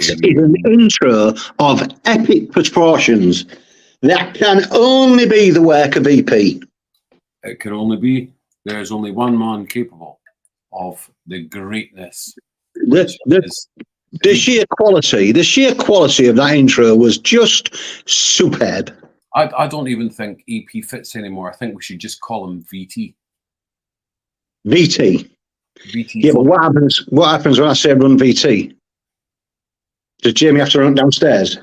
is an intro of epic proportions that can only be the work of EP. It can only be. There's only one man capable of the greatness. The sheer quality of that intro was just superb. I don't even think EP fits anymore. I think we should just call him VT. VT. VT. Yeah, but what happens when I say run VT? Does Jamie have to run downstairs?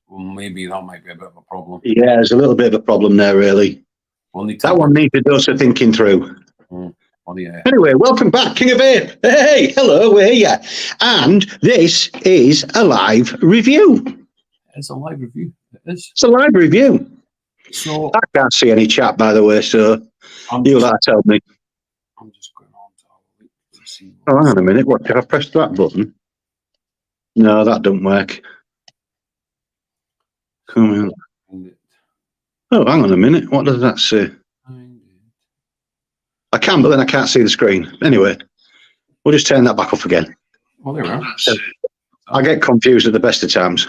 Well, maybe that might be a bit of a problem. Yeah, there's a little bit of a problem there, really. That one needs to do some thinking through. Yeah. Anyway, welcome back, King of Vape. Hey, hello, we're here. And this is a live review. It's a live review. It is. It's a live review. So I can't see any chat, by the way, so you'll have to tell me. I'm just going on to see. Oh, hang on a minute. What, did I press that button? No, that don't work. Come on. Oh, hang on a minute. What does that say? I can, but then I can't see the screen. Anyway, we'll just turn that back off again. Oh, there we are. I get confused at the best of times.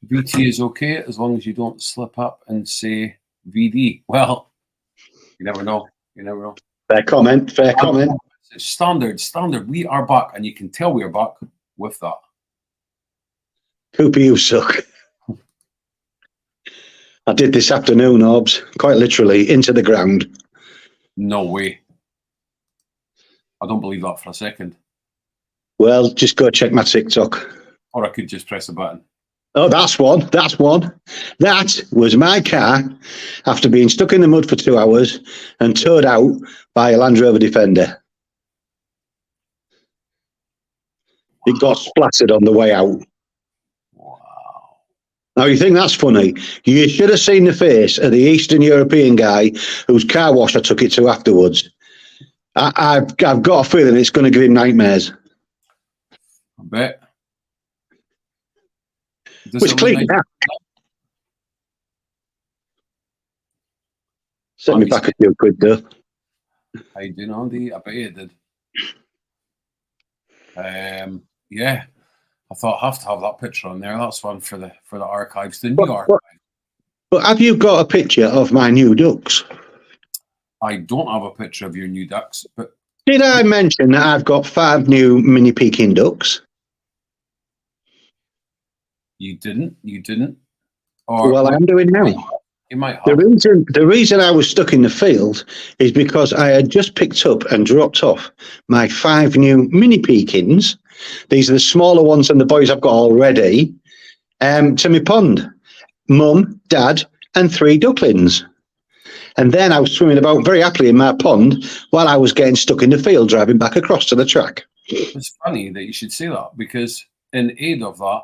VT is okay as long as you don't slip up and say VD. Well, you never know. You never know. Fair comment. Fair comment. Standard. We are back, and you can tell we are back with that. Cooper, you suck. I did this afternoon, Orbs, quite literally, into the ground. No way. I don't believe that for a second. Well, just go check my TikTok. Or I could just press a button. Oh, that's one. That was my car after being stuck in the mud for 2 hours and towed out by a Land Rover Defender. It got splattered on the way out. Wow. Now, you think that's funny? You should have seen the face of the Eastern European guy whose car wash I took it to afterwards. I've got a feeling it's going to give him nightmares. I bet. It's clean now. Set me back a few quid, though. How you doing, Andy? I bet you did. Yeah. I thought I have to have that picture on there. That's one for the archives, the new archive. But have you got a picture of my new ducks? I don't have a picture of your new ducks, but did I mention that I've got 5 new mini Peking ducks? You didn't. Or, well, I'm doing now. You might have. The reason I was stuck in the field is because I had just picked up and dropped off my 5 new mini Pekins. These are the smaller ones than the boys I've got already. To my pond. Mum, Dad, and 3 ducklings. And then I was swimming about very happily in my pond while I was getting stuck in the field driving back across to the track. It's funny that you should say that because in aid of that,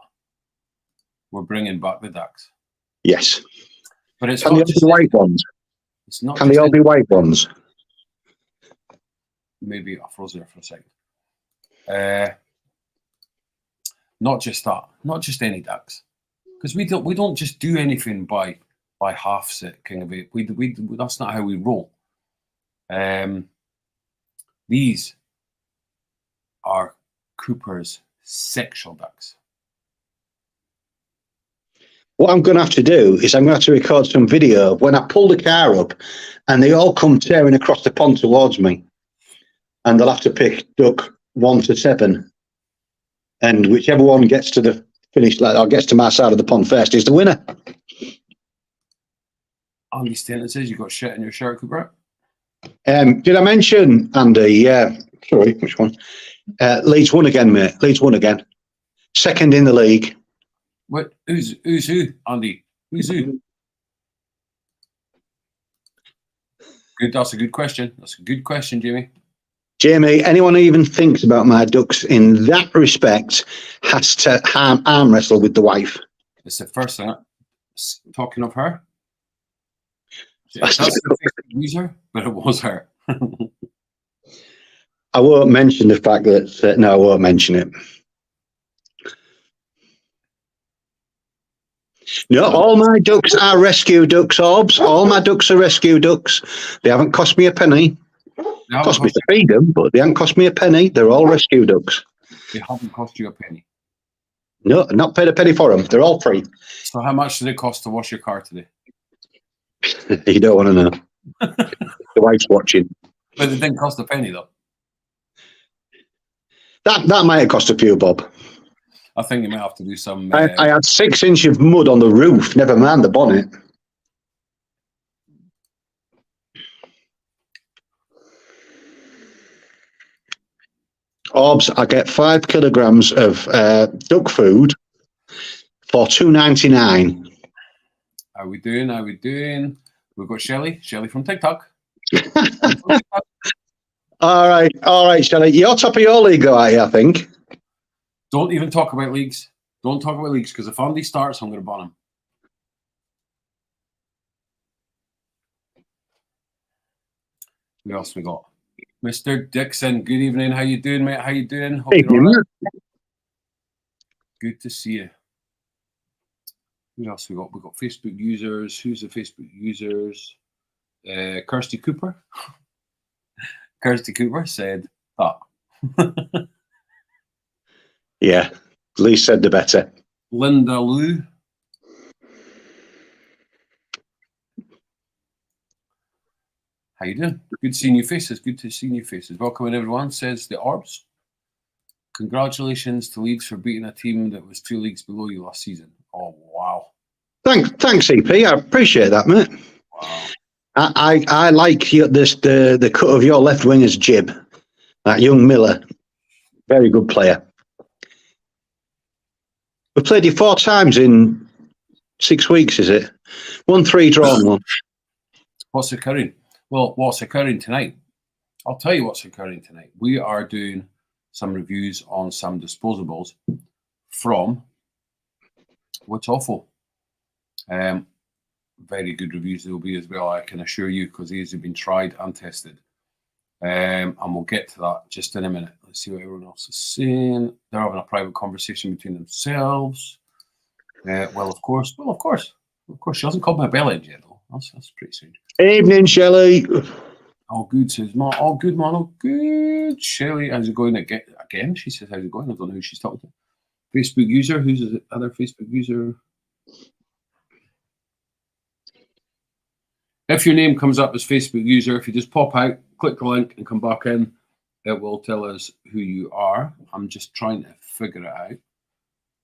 we're bringing back the ducks. Yes. But it's can they all be white ones? It's not. Can they all be white ones? Maybe I froze there for a second. Not just that. Not just any ducks. Because we don't just do anything by halves at King of Vape. We that's not how we roll. These are Cooper's sexual ducks. What I'm going to have to do is I'm going to have to record some video of when I pull the car up and they all come tearing across the pond towards me. And they'll have to pick duck 1 to 7. And whichever one gets to the finish, or gets to my side of the pond first is the winner. Andy Stanton says you got shit in your shirt, Cooper. Did I mention, Andy? Yeah. Sorry, which one? Leeds won again, mate. Leeds won again. 2nd in the league. What? Who's who, Andy? Who's who? Good. That's a good question. That's a good question, Jamie. Jamie, anyone who even thinks about my ducks in that respect has to arm wrestle with the wife. It's the first thing. Talking of her. That's the user, but it was her. I won't mention the fact that no, I won't mention it. No, all my ducks are rescue ducks, Orbs. All my ducks are rescue ducks. They haven't cost me a penny. Cost me to feed them, but they haven't cost me a penny. They're all rescue ducks. They haven't cost you a penny. No, not paid a penny for them. They're all free. So how much did it cost to wash your car today? You don't want to know. The wife's watching. But it didn't cost a penny though. That might have cost a few bob. I think you might have to do some. I had 6 inches of mud on the roof, never mind the bonnet. Orbs, I get 5 kilograms of duck food for $2.99. How we doing? How we doing? We've got Shelley from TikTok. All right, Shelley. You're top of your league, are you, I think. Don't even talk about leagues. Don't talk about leagues, because if Andy starts, I'm going to ban him. Who else we got? Mr. Dixon, good evening. How you doing, mate? How you doing? Hope you're all right. Good to see you. Who else we got? We got Facebook users. Who's the Facebook users? Kirsty Cooper. Kirsty Cooper said that. Yeah, least said the better. Linda Lou. How you doing? Good seeing your faces. Good to see new faces. Welcome in, everyone, says the Orbs. Congratulations to Leeds for beating a team that was 2 leagues below you last season. Oh, wow. Thanks, EP. I appreciate that, mate. Wow. I like the cut of your left winger's jib. That young Miller, very good player. We played you 4 times in 6 weeks, is it? 1-3 drawn 1. What's occurring? Well, what's occurring tonight? I'll tell you what's occurring tonight. We are doing some reviews on some disposables from What's Awful. Very good reviews they will be as well, I can assure you, because these have been tried and tested. And we'll get to that just in a minute. Let's see what everyone else is saying. They're having a private conversation between themselves. Well, of course. She hasn't called my bell end yet, though. That's pretty strange. Evening, Shelley. All good, says Mark. All good, man. All good. Shelley, how's it going again? She says, how's it going? I don't know who she's talking to. Facebook user. Who's the other Facebook user? If your name comes up as Facebook user, if you just pop out, click the link and come back in, it will tell us who you are. I'm just trying to figure it out.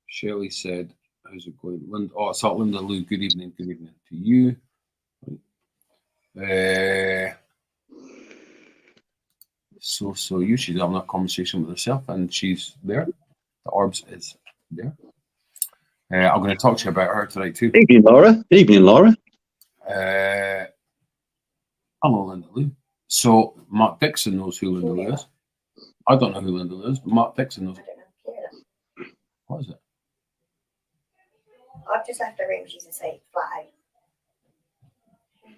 Shelley said, how's it going? It's not Linda Lou. Good evening to you. So you, she's having a conversation with herself, and she's there. The Orbs is there. I'm going to talk to you about her tonight too. Evening, Laura. Hello, Linda Lou. So Mark Dixon knows who Linda Lou is. I don't know who Linda Lou is, but Mark Dixon knows. What is it? I've just left the room. She's asleep, flat out.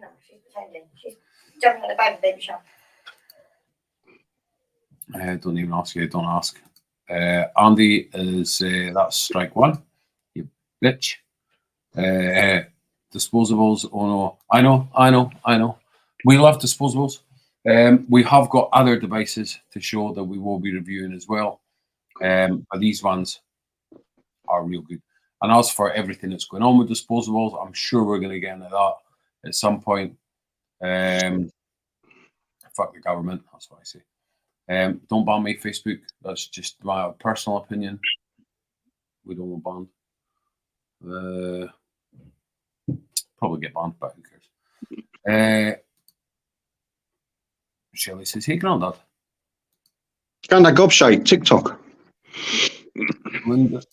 No, she's pretending. She's jumping on the bed with baby shark. Don't even ask you. Don't ask. Andy is that's strike 1. You bitch. Disposables. Oh no, I know. We love disposables. We have got other devices to show that we will be reviewing as well. But these ones are real good. And as for everything that's going on with disposables, I'm sure we're going to get into that at some point. Fuck the government. That's what I say. Don't ban me, Facebook. That's just my personal opinion. We don't want banned. Probably get banned, but who cares? Shelley says, hey, Grandad. Grandad Gobshite, TikTok. Linda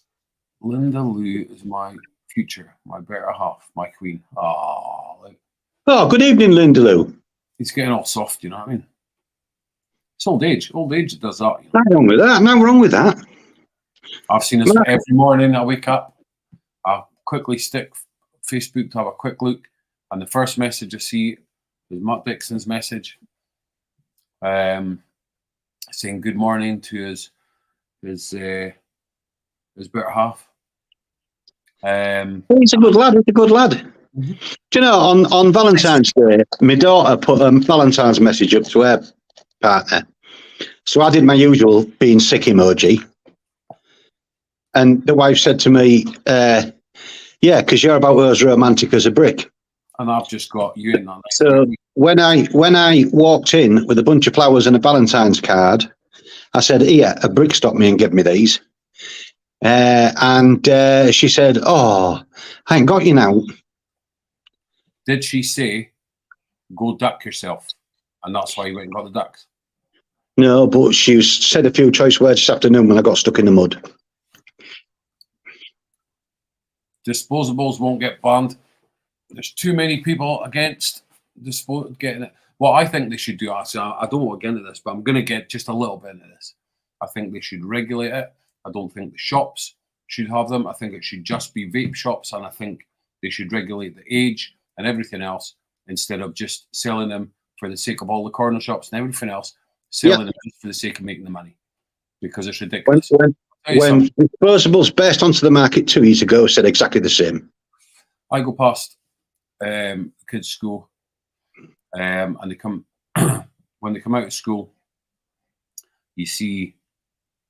Lou is my future, my better half, my queen. Oh, good evening, Linda Lou. He's getting all soft, you know what I mean? It's old age. Old age does that. You know? Nothing wrong with that. Nothing wrong with that. I've seen this every morning. I wake up, I quickly stick Facebook to have a quick look, and the first message I see is Mark Dixon's message, saying good morning to his better half. He's a good lad. Mm-hmm. Do you know, on Valentine's Day, my daughter put a Valentine's message up to her partner. So I did my usual being sick emoji. And the wife said to me, yeah, because you're about as romantic as a brick. And I've just got you in that. So when I walked in with a bunch of flowers and a Valentine's card, I said, "Here, a brick stopped me and gave me these." And she said, "Oh, I ain't got you now." Did she say, "Go duck yourself," and that's why you went and got the ducks? No, but she said a few choice words this afternoon when I got stuck in the mud. Disposables won't get banned. There's too many people against getting it. What I think they should do, actually, I don't want to get into this, but I'm going to get just a little bit into this. I think they should regulate it. I don't think the shops should have them. I think it should just be vape shops, and I think they should regulate the age and everything else instead of just selling them for the sake of all the corner shops and everything else, selling them just for the sake of making the money, because it's ridiculous. When disposables burst onto the market 2 years ago, said exactly the same. I go past kids' school, and they come when they come out of school, you see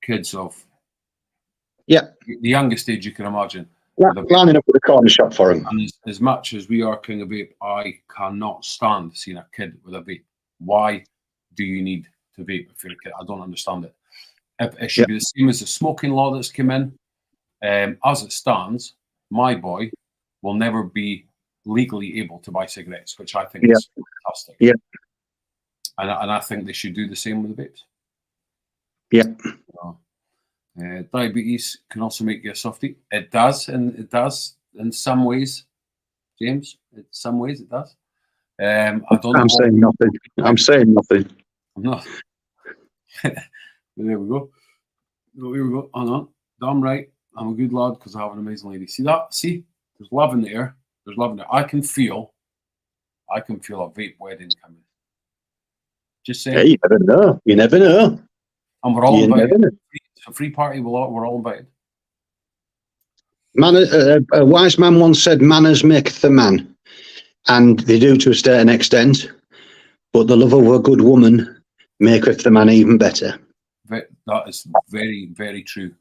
kids of the youngest age you can imagine, lining up at the corner shop for them. And as much as we are king of vape, I cannot stand seeing a kid with a vape. Why do you need to vape if you're a kid? I don't understand it. It should be the same as the smoking law that's come in. As it stands, my boy will never be legally able to buy cigarettes, which I think is fantastic. Yeah. And I think they should do the same with the vapes. Yeah. Diabetes can also make you a softie. It does, and it does in some ways, James. In some ways, it does. I don't know. I'm saying nothing. I'm saying nothing. I'm not. There we go. Here we go. Hang on. Damn right. I'm a good lad because I have an amazing lady. See that? See? There's love in the air. There's love in there. I can feel a vape wedding coming. Just saying. Yeah, you never know. You never know. And we're all invited. It's a free party. We're all invited. A wise man once said, "Manners maketh the man," and they do to a certain extent. But the love of a good woman maketh the man even better. That is very, very true.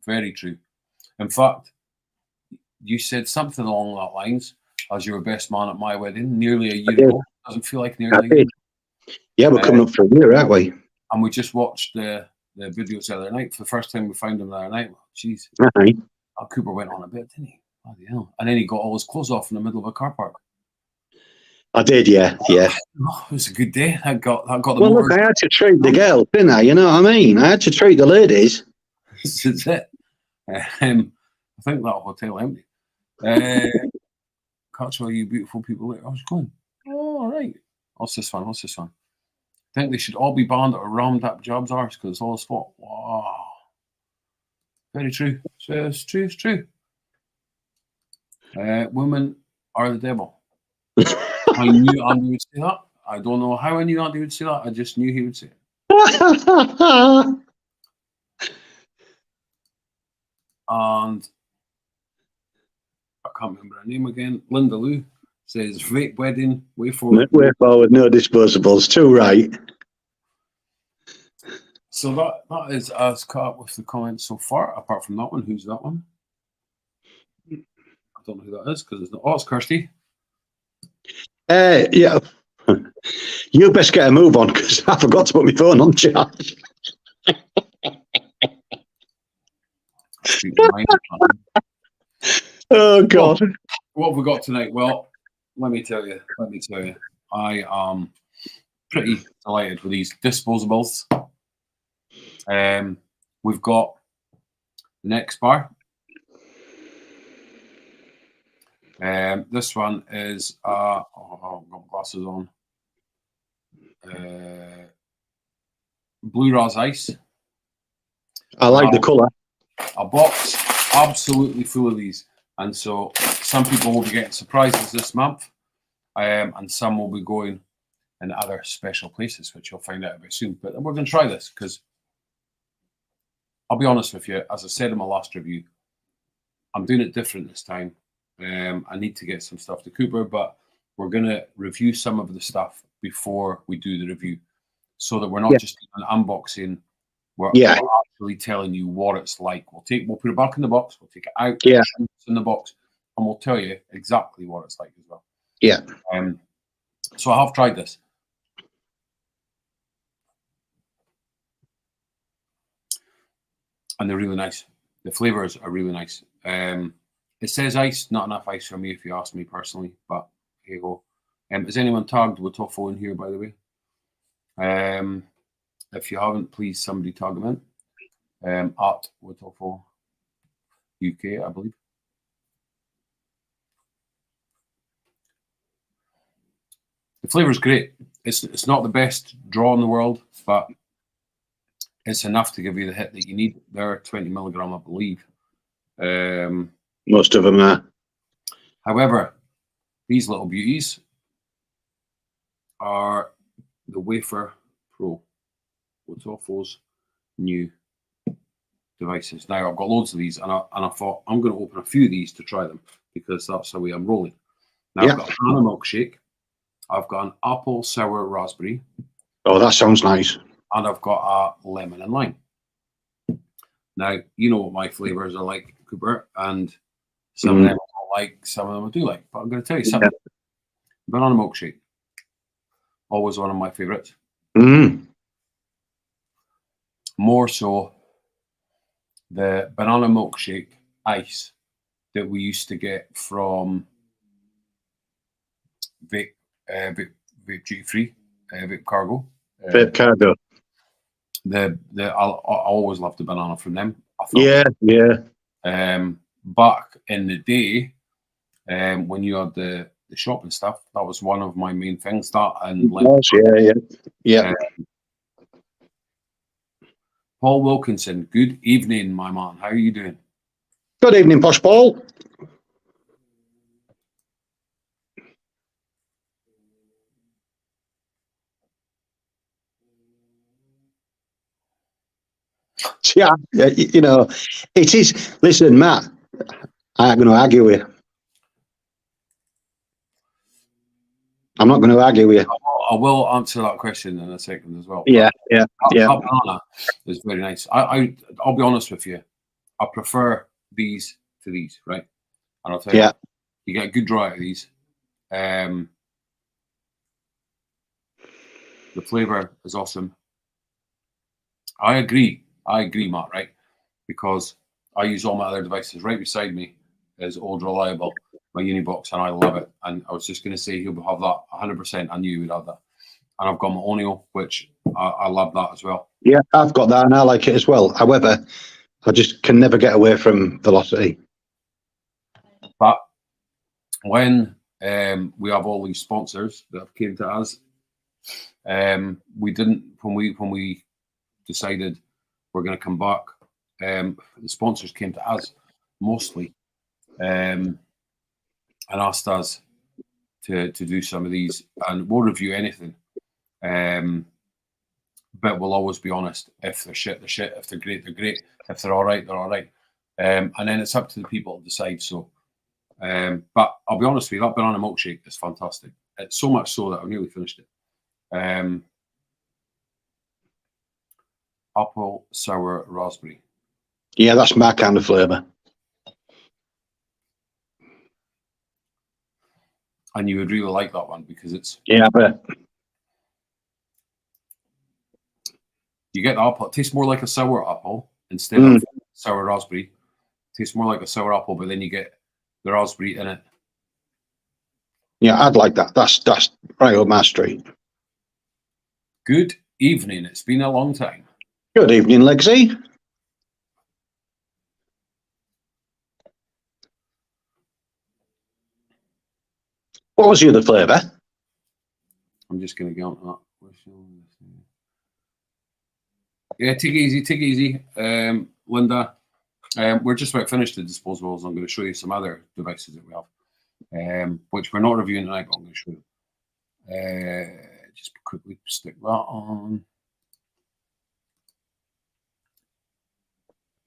Very true. In fact, you said something along that lines as you were best man at my wedding nearly a year ago. Doesn't feel like nearly a year. Yeah, we're coming up for a year, aren't we? And we just watched the videos the other night. For the first time we found them the other night. Jeez. Cooper went on a bit, didn't he? Bloody hell. And then he got all his clothes off in the middle of a car park. I did, yeah. Oh, it was a good day. I got the well, look, I had to treat the girls, didn't I? You know what I mean? I had to treat the ladies. This is it. I think that hotel empty. Catch all you beautiful people later. I was going, all right. What's this one? I think they should all be banned or rammed up jobs arse because it's all his fault. Wow. Very true. It's true. Women are the devil. I knew Andy would say that. I don't know how I knew Andy would say that. I just knew he would say it. And I can't remember her name again. Linda Lou says, "Vape wedding, way forward." Way forward, no disposables. Too right. So that is as caught up with the comments so far. Apart from that one, who's that one? I don't know who that is because it's not. Oh, it's Kirsty. Yeah. You best get a move on because I forgot to put my phone on charge. Oh God! What have we got tonight? Well, let me tell you. I am pretty delighted with these disposables. We've got the next bar. This one is I've got glasses on. Blue Raz Ice. I like the colour. A box absolutely full of these, and so some people will be getting surprises this month, and some will be going in other special places, which you'll find out about soon. But we're going to try this because I'll be honest with you, as I said in my last review, I'm doing it different this time. I need to get some stuff to Cooper, but we're going to review some of the stuff before we do the review so that we're not just doing an unboxing We're Yeah. actually telling you what it's like. We'll put it back in the box. We'll take it out. Yeah. It's in the box, and we'll tell you exactly what it's like as well. Yeah. So I have tried this. And they're really nice. The flavors are really nice. It says ice, not enough ice for me, if you ask me personally. But here you go. Is anyone tagged with Toffo in here, by the way? If you haven't, please somebody tag them in. At Toffo UK, I believe. The flavor's great. It's not the best draw in the world, but it's enough to give you the hit that you need. They're 20 milligram, I believe. Most of them are. However, these little beauties are the Wafer Pro, Toffo's new devices. Now, I've got loads of these, and I thought I'm going to open a few of these to try them because that's the way I'm rolling. Now, Yeah. I've got a banana milkshake, I've got an apple sour raspberry, Oh, that sounds nice. and I've got a lemon and lime. Now, you know what my flavors are like, Cooper, and some of them I don't like, some of them I do like. But I'm going to tell you something. Banana milkshake, always one of my favorites. More so the banana milkshake ice that we used to get from Vape Duty Free, Vape Cargo. Vape Cargo. I always loved the banana from them. I thought, yeah. Back in the day, when you had the shop and stuff, that was one of my main things. That and Yeah. Paul Wilkinson, good evening, my man. How are you doing? Good evening, Posh Paul. Yeah, you know, it is. Listen, Matt, I'm going to argue with you. I'm not going to argue with you. I will answer that question in a second as well. Yeah. That banana is very nice. I'll be honest with you. I prefer these to these, right? And I'll tell you, you get a good draw out of these. The flavor is awesome. I agree, Matt, right? Because I use all my other devices. Right beside me is Old Reliable, my Unibox, and I love it. And I was just going to say he'll have that 100%. I knew he would have that. And I've got my Onio, which I love that as well. Yeah, I've got that and I like it as well. However, I just can never get away from Velocity. But when we have all these sponsors that have came to us, we didn't, when we decided we're going to come back, the sponsors came to us mostly and asked us to do some of these, and we'll review anything. But we'll always be honest. If they're shit, they're shit. If they're great, they're great. If they're all right, they're all right. And then it's up to the people to decide. So, but I'll be honest with you, that banana milkshake is fantastic. It's so much so that I've nearly finished it. Apple sour raspberry. Yeah, that's my kind of flavour. And you would really like that one because it's... Yeah, I bet. You get the apple. It tastes more like a sour apple instead of sour raspberry. It tastes more like a sour apple, but then you get the raspberry in it. Yeah, I'd like that. That's right up my street. Good evening. It's been a long time. Good evening, Lexi. What was the other flavour? I'm just going to get on to that. Yeah, take it easy, Linda. We're just about finished the disposables. I'm going to show you some other devices that we have, which we're not reviewing tonight, but I'm going to show you. Just quickly stick that on.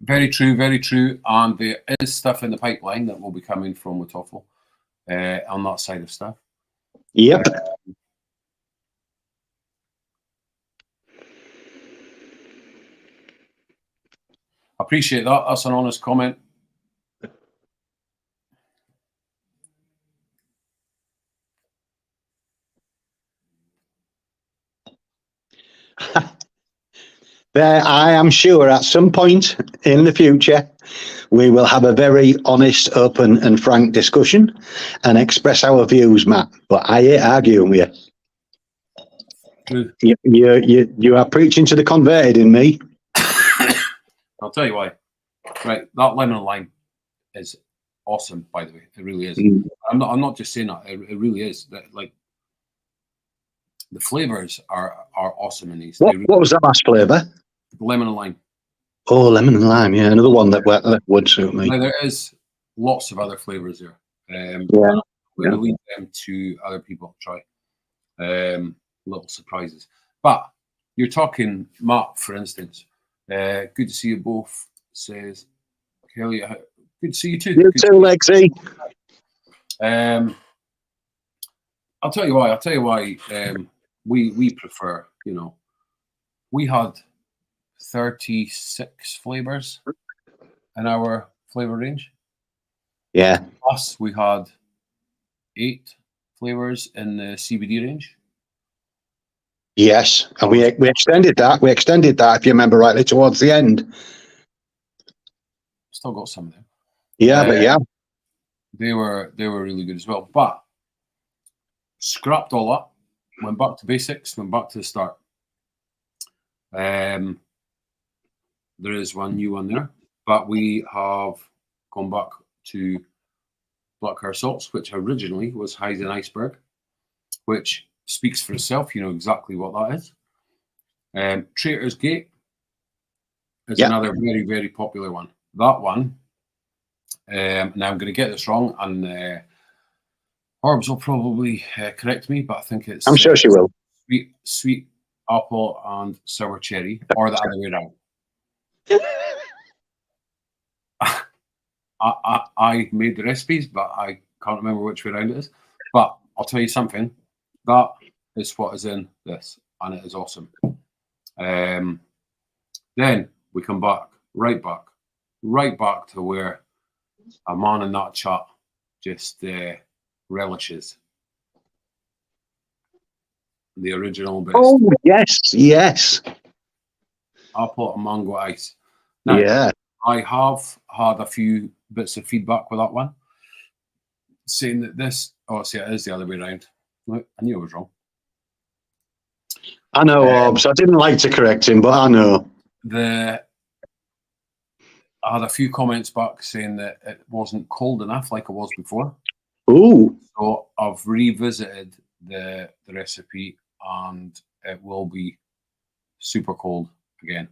Very true, very true. And there is stuff in the pipeline that will be coming from Watoffle on that side of stuff. Yep. Appreciate that. That's an honest comment. There, I am sure at some point in the future, we will have a very honest, open, and frank discussion and express our views, Matt. But I ain't arguing with True. you. You are preaching to the converted in me. I'll tell you why. Right, that lemon and lime is awesome. By the way, it really is. Mm. I'm not just saying that. It really is. That, like, the flavors are awesome in these. What was that last flavour? Lemon and lime. Oh, lemon and lime. Yeah, another one that would suit me. Now, there is lots of other flavors there. Yeah, I'm going yeah. to leave them to other people to try. Little surprises. But you're talking, Matt, for instance. Good to see you both, says Kelly. Good to see you too. You Good too, to Lexi. I'll tell you why. We prefer, we had 36 flavors in our flavor range. Yeah. Plus, we had 8 flavors in the CBD range. Yes, and we extended that. We extended that, if you remember rightly, towards the end. Still got some of them. Yeah, but yeah. They were really good as well. But scrapped all that, went back to basics, went back to the start. There is one new one there, but we have gone back to Black Car Salts, which originally was Heisen Iceberg, which speaks for itself. You know exactly what that is. Traitor's Gate is another very, very popular one. That one, now I'm going to get this wrong, and Orbs will probably correct me, but I think it's... I'm sure she will. Sweet apple and sour cherry, or the other way around. I made the recipes, but I can't remember which way around it is. But I'll tell you something. That is what is in this, and it is awesome. Then we come back, right back to where a man in that chat just relishes. The original best. Oh, yes. Apple and mango ice. Now, Yeah. I have had a few bits of feedback with that one, saying that this, it is the other way around. I knew I was wrong. I know, Orbs. I didn't like to correct him, but I know. I had a few comments back saying that it wasn't cold enough like it was before. Ooh. So I've revisited the recipe, and it will be super cold again,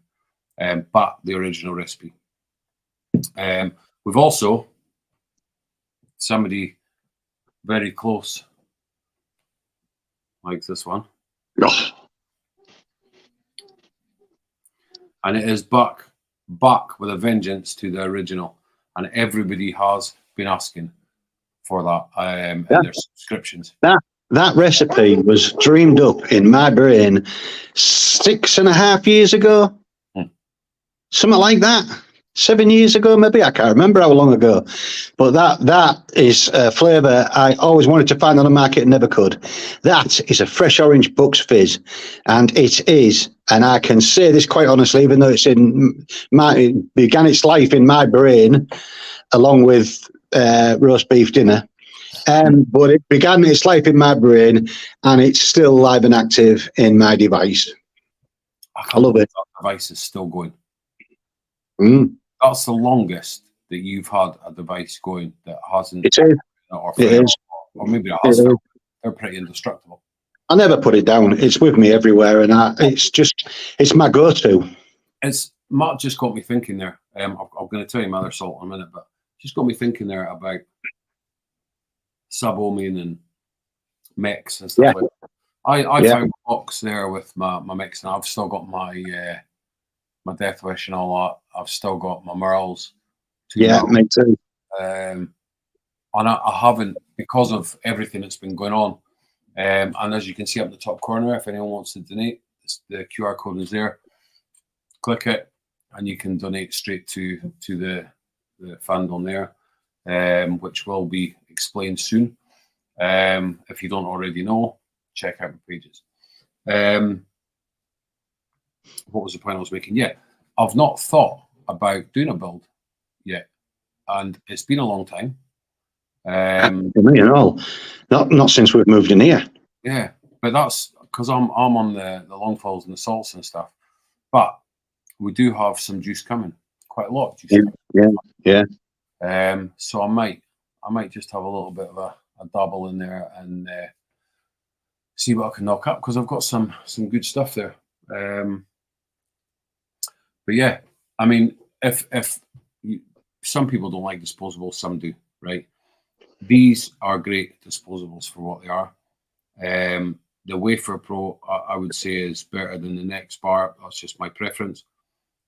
but the original recipe. We've also, somebody very close likes this one. Oh. And it is back with a vengeance to the original. And everybody has been asking for that in their subscriptions. That recipe was dreamed up in my brain 6.5 years ago. Something like that. 7 years ago, maybe. I can't remember how long ago. But that is a flavour I always wanted to find on the market and never could. That is a fresh orange Bucks Fizz. And it is, and I can say this quite honestly, even though it began its life in my brain, along with roast beef dinner. But it began its life in my brain, and it's still live and active in my device. I love it. That device is still going. Mm. That's the longest that you've had a device going that hasn't. It is. Or maybe it has. They're pretty indestructible. I never put it down. It's with me everywhere, and it's my go-to. Matt just got me thinking there. I'm going to tell you my other salt in a minute, but just got me thinking there about Sub-Omen and mix and stuff like that. I found a box there with my mix, and I've still got my Death Wish and all that. I've still got my Merles. Me too. And I haven't, because of everything that's been going on. And as you can see up in the top corner, if anyone wants to donate, the QR code is there. Click it, and you can donate straight to the fund on there, which will be explained soon. If you don't already know, check out the pages. What was the point I was making? Yeah, I've not thought about doing a build yet, and it's been a long time. Me and all. Not since we've moved in here. Yeah, but that's because I'm on the long falls and the salts and stuff. But we do have some juice coming, quite a lot of juice. Yeah. So I might just have a little bit of a dabble in there and see what I can knock up, because I've got some good stuff there. But yeah, I mean, if some people don't like disposables, some do, right? These are great disposables for what they are. The Wafer Pro, I would say, is better than the next bar. That's just my preference.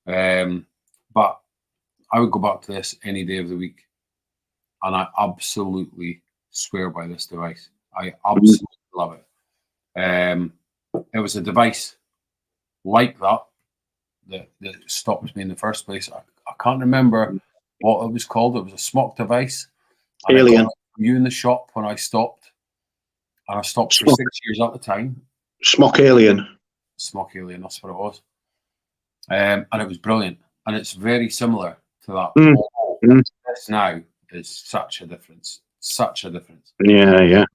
But I would go back to this any day of the week. And I absolutely swear by this device. I absolutely love it. It was a device like that stopped me in the first place. I can't remember what it was called. It was a smock device. And Alien. I got it from you in the shop when I stopped. And I stopped for 6 years at the time. Smock Alien. Smock Alien, that's what it was. And it was brilliant. And it's very similar to that. This now is such a difference. Such a difference. Yeah.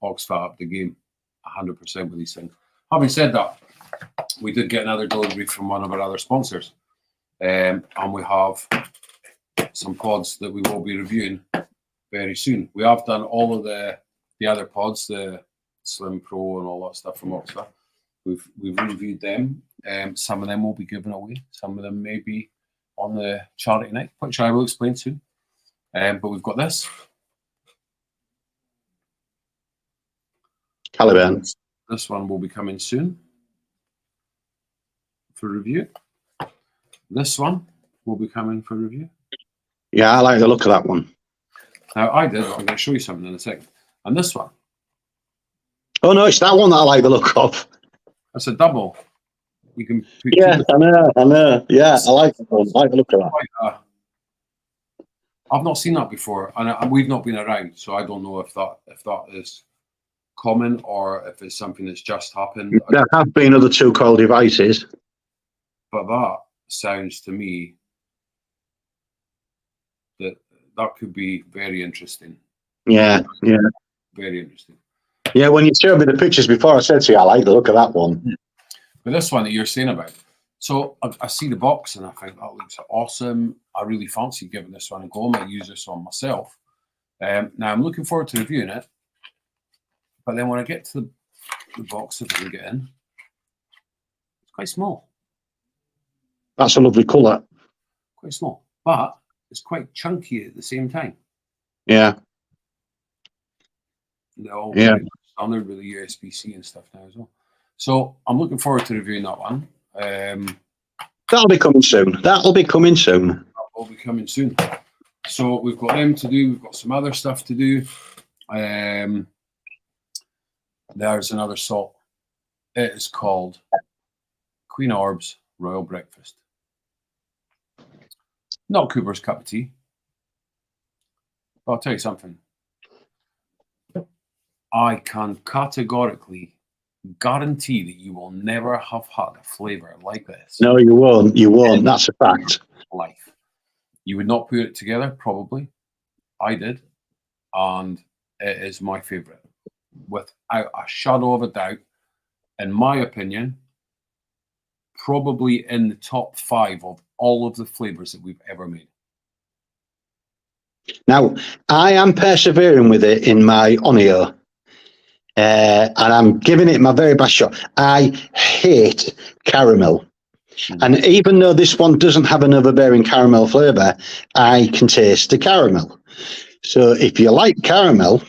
Oxford up the game 100% with these things. Having said that, we did get another delivery from one of our other sponsors. And we have some pods that we will be reviewing very soon. We have done all of the other pods, the Slim Pro and all that stuff from Oxford. We've reviewed them. Some of them will be given away. Some of them may be on the charity night, which I will explain soon. But we've got this. Caliban. This one will be coming soon for review. This one will be coming for review. Yeah, I like the look of that one. Now, I did. I'm going to show you something in a second. And this one. Oh, no, it's that one that I like the look of. That's a double. You can put I know. Yeah, I like that one. I like the look of that. I've not seen that before, and we've not been around, so I don't know if that is common or if it's something that's just happened. There have been other two coil devices. But that sounds to me that could be very interesting. Yeah. Very interesting. Yeah, when you showed me the pictures before, I said to you, I like the look of that one. But this one that you're saying about, so I see the box and I think that looks awesome. I really fancy giving this one a go. I might use this one myself. Now I'm looking forward to reviewing it. But then when I get to the box, if I can get in, it's quite small. That's a lovely colour. Quite small, but it's quite chunky at the same time. Yeah. They're all Yeah. standard with the USB-C and stuff now as well. So I'm looking forward to reviewing that one. That'll be coming soon. That will be coming soon. So we've got them to do. We've got some other stuff to do. There's another salt. It is called Queen Orb's Royal Breakfast. Not Cooper's cup of tea. But I'll tell you something. I can categorically guarantee that you will never have had a flavour like this. No, you won't. You won't. That's a fact. Life. You would not put it together, probably. I did. And it is my favourite. Without a shadow of a doubt. In my opinion, probably in the top 5 of all of the flavours that we've ever made. Now, I am persevering with it in my Onio. And I'm giving it my very best shot. I hate caramel. And even though this one doesn't have an overbearing caramel flavour, I can taste the caramel. So if you like caramel,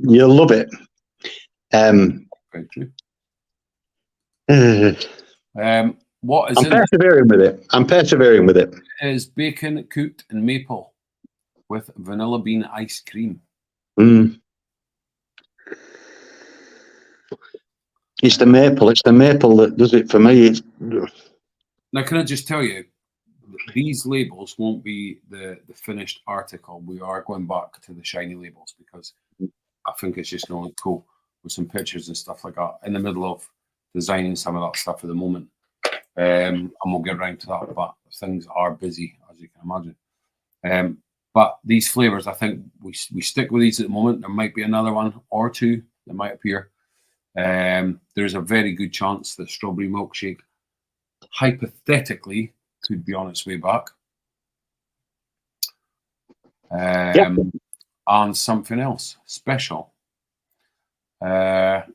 you'll love it. Very true. What is I'm persevering with it. Is bacon cooked in maple with vanilla bean ice cream. It's the maple that does it for me. Now, can I just tell you, these labels won't be the finished article. We are going back to the shiny labels because I think it's just going to look cool with some pictures and stuff like that. In the middle of designing some of that stuff at the moment, and we'll get around to that. But things are busy, as you can imagine. But these flavors, I think we stick with these at the moment. There might be another one or two that might appear. There's a very good chance that strawberry milkshake, hypothetically, could be on its way back. And something else special. Now,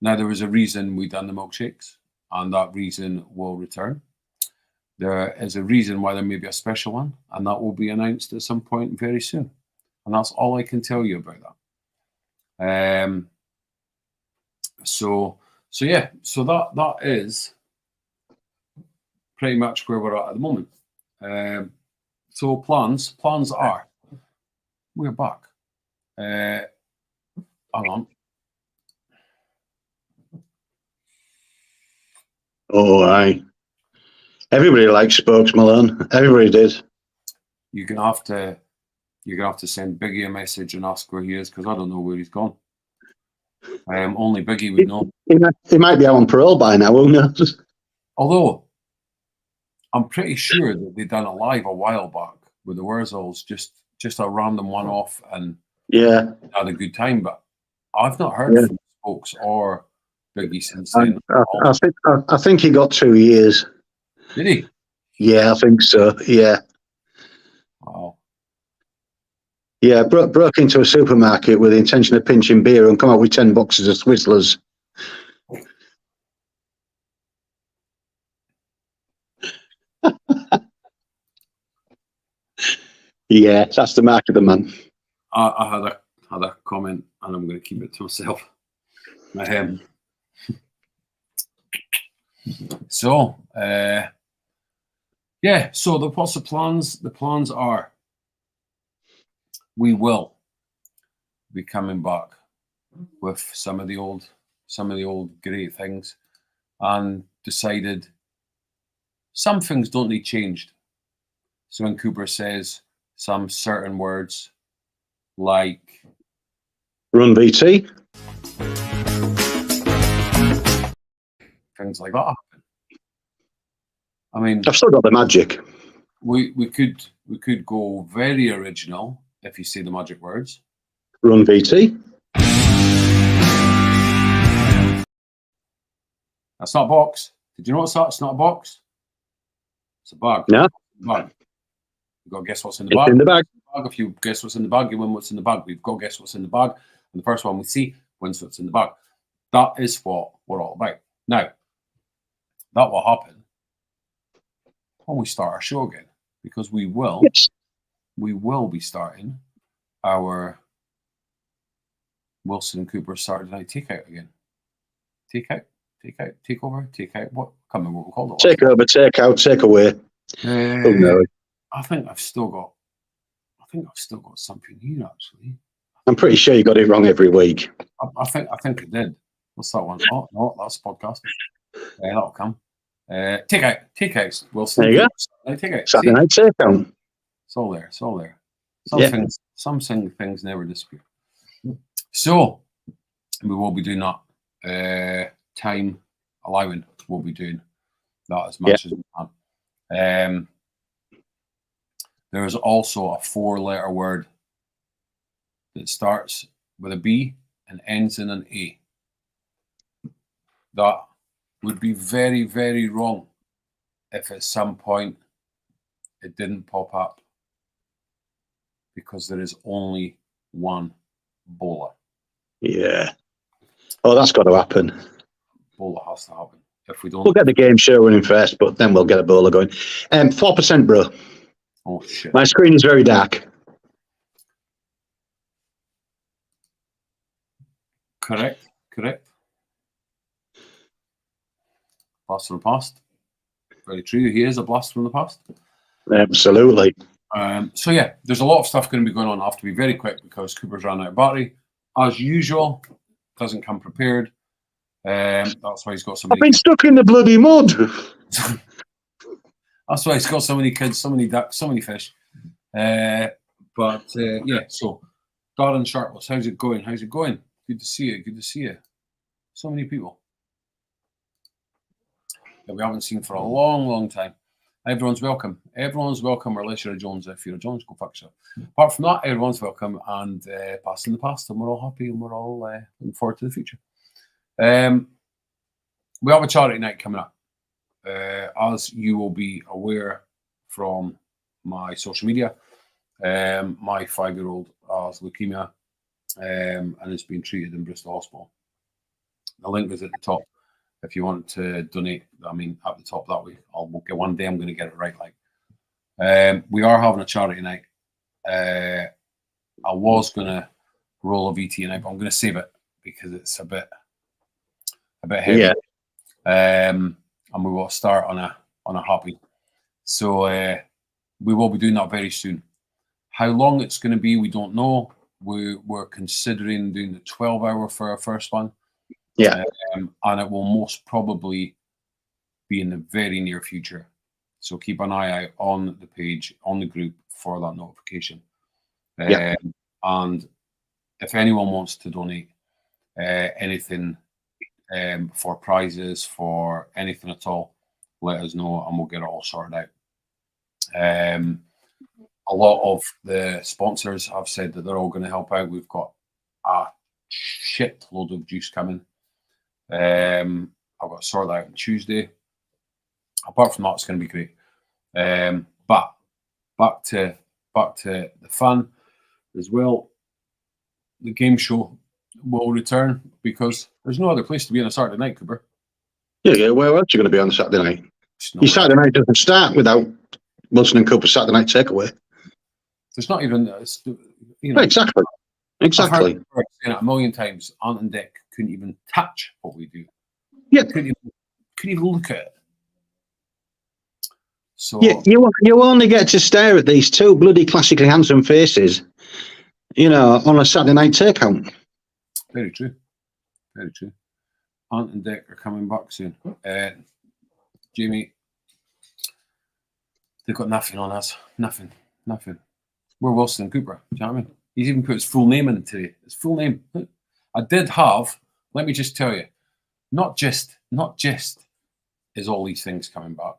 there was a reason we done the milkshakes, and that reason will return. There is a reason why there may be a special one, and that will be announced at some point very soon. And that's all I can tell you about that. So that is pretty much where we're at the moment. So plans are, we're back. Hang on. Oh, aye. Everybody likes Spokes, Malone. Everybody did. You're gonna have to send Biggie a message and ask where he is, because I don't know where he's gone. Only Biggie would know. He might be out on parole by now, who knows? Although I'm pretty sure that they done a live a while back with the Wurzels, just a random one-off, and Yeah. had a good time. But I've not heard from Spokes or Biggie since then. I think he got 2 years. Did he? Yeah, I think so. Yeah. Wow. Yeah, broke into a supermarket with the intention of pinching beer and come out with 10 boxes of Twizzlers. Yeah, that's the mark of the man. I had a comment, and I'm going to keep it to myself. So what's the plans? The plans are we will be coming back with some of the old great things, and decided some things don't need changed. So when Cooper says some certain words like Run VT. things like that happen. I mean, I've still got the magic. we could go very original if you say the magic words. Run VT. That's not a box. Did you notice that? It's not a box. It's a bag. No. Bag. You've got to guess what's in the It's bag. in the bag. If you guess what's in the bag, you win what's in the bag. We've got to guess what's in the bag. And the first one we see wins what's in the bag. That is what we're all about. Now, that will happen when we start our show again, because we will be starting our Wilson and Cooper Saturday Night Takeout again. Takeover. What? I can't remember what we called it. Take over, take out, take away. I think I've still got something here actually. I'm pretty sure you got it wrong every week. I think I did. What's that one? Oh no, that's podcast. That'll come. Takeouts. Wilson. There you go. Takeout. Saturday night takeout. It's all there. Some things never disappear. So we will be doing that. Time allowing, we'll be doing that as much as we can. There is also a 4-letter word that starts with a B and ends in an A. That would be very, very wrong if at some point it didn't pop up, because there is only one bowler. Yeah. Oh, that's got to happen. Bowler has to happen. If we don't, We'll get the game show running first, but then we'll get a bowler going. 4%, bro. oh shit. My screen is very dark. Correct. Blast from the past. Very true. He is a blast from the past. Absolutely. So yeah, there's a lot of stuff going to be going on. I have to be very quick because Cooper's ran out of battery. As usual, doesn't come prepared. That's why he's got I've somebody. been stuck in the bloody mud. That's why it's got so many kids, so many ducks, so many fish. Yeah, so Darren Sharpless, how's it going? How's it going? Good to see you. Good to see you. So many people that we haven't seen for a long, long time. Everyone's welcome. Everyone's welcome, unless you're a Jones. If you're a Jones, go fuck yourself. Apart from that, everyone's welcome, and past in the past, and we're all happy, and we're all looking forward to the future. We have a charity night coming up. As you will be aware from my social media, my 5-year-old has leukemia and is being treated in Bristol Hospital. The link is at the top if you want to donate. I mean, at the top that way. We'll get one day. I'm going to get it right. We are having a charity night. I was going to roll a VT night, but I'm going to save it because it's a bit heavy. Yeah. And we will start on a happy. So we will be doing that very soon. How long it's going to be, we don't know. We're considering doing the 12-hour for our first one. Yeah. And it will most probably be in the very near future. So keep an eye out on the page, on the group for that notification. And if anyone wants to donate anything for prizes, for anything at all, let us know and we'll get it all sorted out. A lot of the sponsors have said that they're all going to help out. We've got a shit load of juice coming. I've got to sort that out on Tuesday. Apart from that, it's going to be great. But back to the fun as well. The game show will return because there's no other place to be on a Saturday night, Cooper. Yeah. Where else are you going to be on Saturday night? Your Saturday night doesn't start without Wilson and Cooper's Saturday night takeaway. There's not even, Exactly. I've heard saying it a million times. Ant and Dick couldn't even touch what we do. Yeah. Couldn't even look at it. So Yeah, you only get to stare at these two bloody classically handsome faces, on a Saturday night takeout. Very true. Very true. Ant and Dick are coming back soon. Jamie, they've got nothing on us. Nothing. We're Wilson and Cooper. Do you know what I mean? He's even put his full name in today. His full name. I did have, let me just tell you, not just is all these things coming back.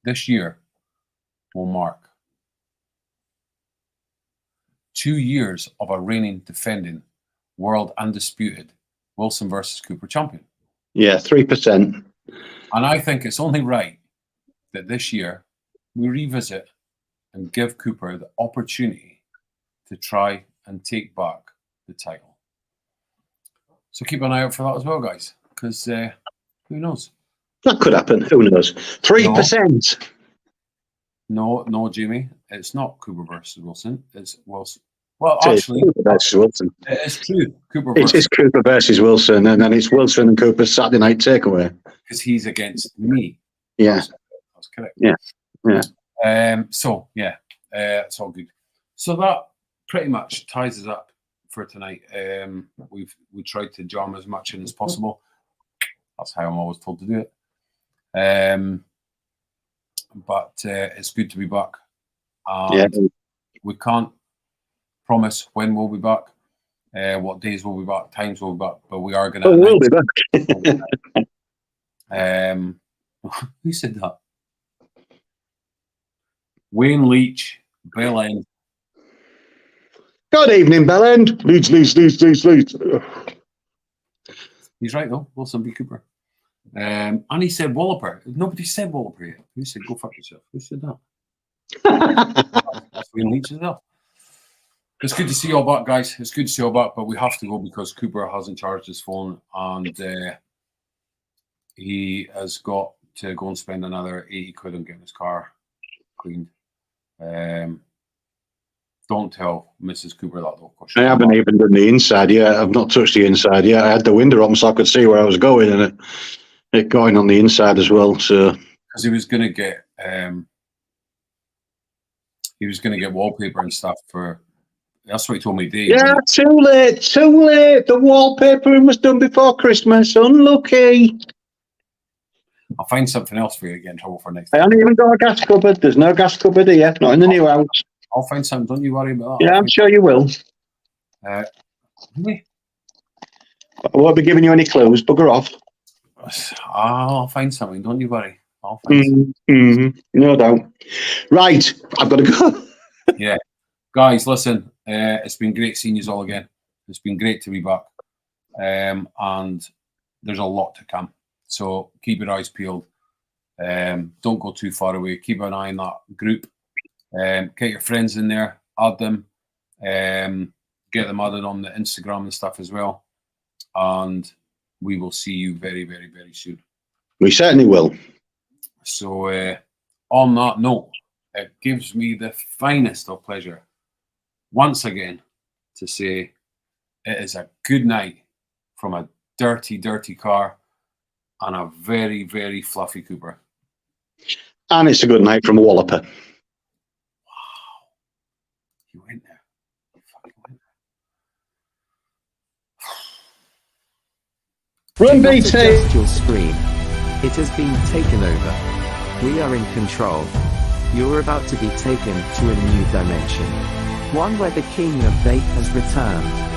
This year will mark 2 years of a reigning, defending, world undisputed Wilson versus Cooper champion. Yeah, 3%. And I think it's only right that this year we revisit and give Cooper the opportunity to try and take back the title. So keep an eye out for that as well, guys, because who knows? That could happen. Who knows? 3%. No, Jamie. It's not Cooper versus Wilson. It's Wilson. Well, actually, Cooper versus Wilson. It is true. It is Cooper versus Wilson, and then it's Wilson and Cooper's Saturday night takeaway. Because he's against me. Yeah. That's correct. Yeah. So, it's all good. So that pretty much ties us up for tonight. We tried to jam as much in as possible. That's how I'm always told to do it. But it's good to be back. We can't promise when we'll be back, what days we'll be back, times we'll be back, but we are going to. We'll be back. Who said that? Wayne Leach, Bell End. Good evening, Bell End. Leach. He's right though. Wilson B. Cooper. And he said Walloper. Nobody said Walloper yet. Who said go fuck yourself? Who said that? That's Wayne Leach as well. It's good to see you all back, guys. It's good to see you all back, but we have to go because Cooper hasn't charged his phone and he has got to go and spend another 80 quid on getting his car cleaned. Don't tell Mrs. Cooper that though. I haven't even done the inside yet. I've not touched the inside yet. I had the window open so I could see where I was going, and it going on the inside as well. So because he was going to get wallpaper and stuff for. That's what he told me, Dave. Yeah, too late. The wallpapering was done before Christmas. Unlucky. I'll find something else for you to get in trouble for next I time. haven't even got a gas cupboard. There's no gas cupboard here, not in the new house. I'll find something. Don't you worry about that. Yeah, I'm sure you will. Really? I won't be giving you any clues. Bugger off. I'll find something. Don't you worry. I'll find something. No doubt. Right, I've got to go. Yeah. Guys, listen, it's been great seeing you all again. It's been great to be back. And there's a lot to come. So keep your eyes peeled. Don't go too far away. Keep an eye on that group. Get your friends in there. Add them. Get them added on the Instagram and stuff as well. And we will see you very, very, very soon. We certainly will. So on that note, it gives me the finest of pleasure once again to say it is a good night from a dirty, dirty car and a very, very fluffy Cooper. And it's a good night from a Walloper. Wow. You went there. You fucking went there. Run, Do not BT! adjust your screen. It has been taken over. We are in control. You're about to be taken to a new dimension. One where the king of vape has returned.